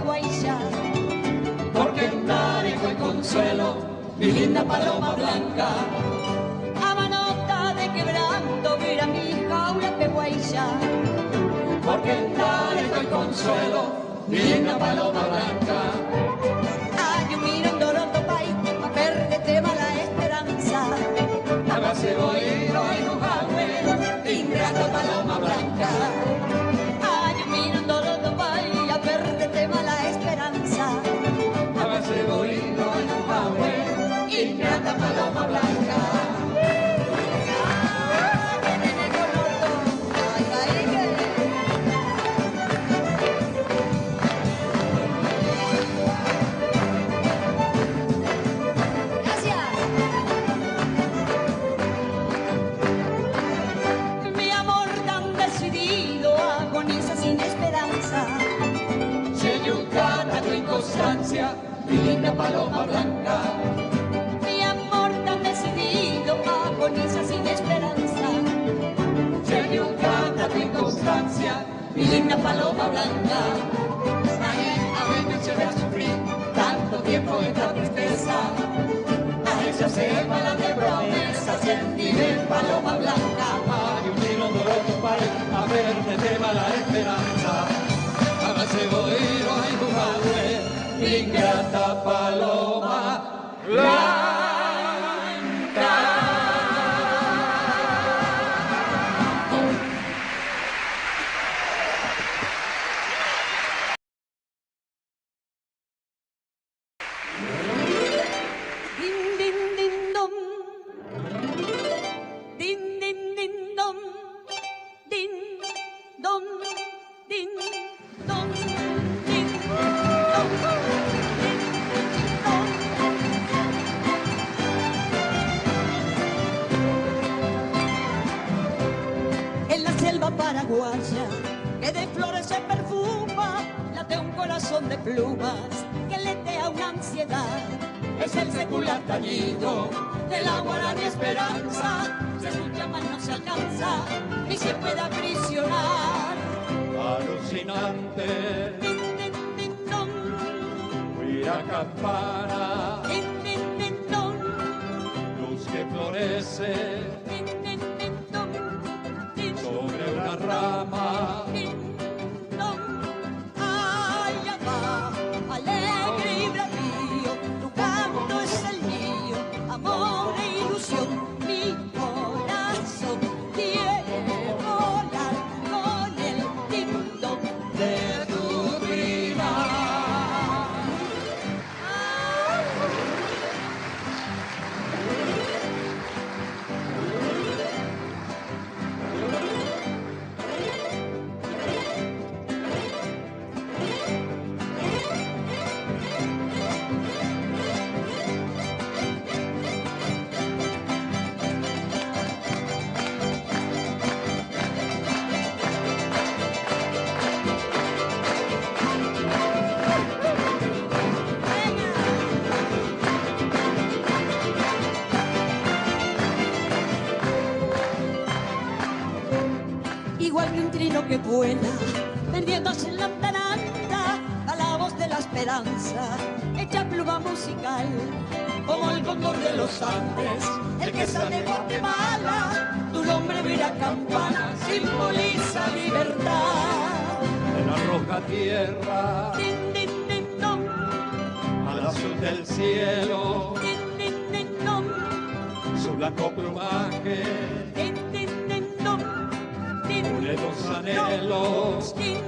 peguailla. Porque en Tareco y Consuelo, mi linda paloma blanca. A manota de quebranto, mira mi jaula peguailla. Porque en Tareco y Consuelo, mi linda paloma blanca. Ay, un miro en Dorotopay, a perderte mala esperanza. Hágase oído en Ujahue, ingrata paloma blanca. Ay, un miro en Dorotopay, a perderte mala esperanza. Hágase oído en Ujahue, ingrata paloma blanca. Sin esperanza, Cheyucata tu inconstancia, mi linda paloma blanca. mi amor tan decidido agoniza sin esperanza. Cheyucata tu inconstancia, mi linda paloma blanca. A mí me eché a sufrir tanto tiempo esta tristeza. A ella se mala de promesas, sentiré paloma blanca. Hay un tiro doloroso para a verte te va la esperanza. Hágase oído en Ujahue, ingrata paloma blanca. Din din din dom, din din din dom, din dom, din dom, din dom, din dom. En la selva paraguaya, que de flores se perfuma, late un corazón de plumas que letea una ansiedad. Es el secular tañido De la guaraní esperanza, se escucha más no se alcanza, ni se puede aprisionar. alucinante, Din, din, din, dom, huira campana, din, din, din, dom, luz que florece din, din, din, dom, din, sobre una rama. din, dom. Allá va, alegre y bravío, tu canto es el mío, amor e ilusión, mi corazón quiere volar con el ding-dong de tu prima. Igual que un trino que vuela, perdiéndose en la andanada, a la voz de la esperanza, echa pluma musical, Como el cóndor de los Andes, el que sale de Guatemala, tu nombre mira campana, simboliza libertad. en la roja tierra, Din, din, din, dom, al azul del cielo, din, din, din, dom, su blanco plumaje, din, din, din, dom, din, une dos anhelos, din,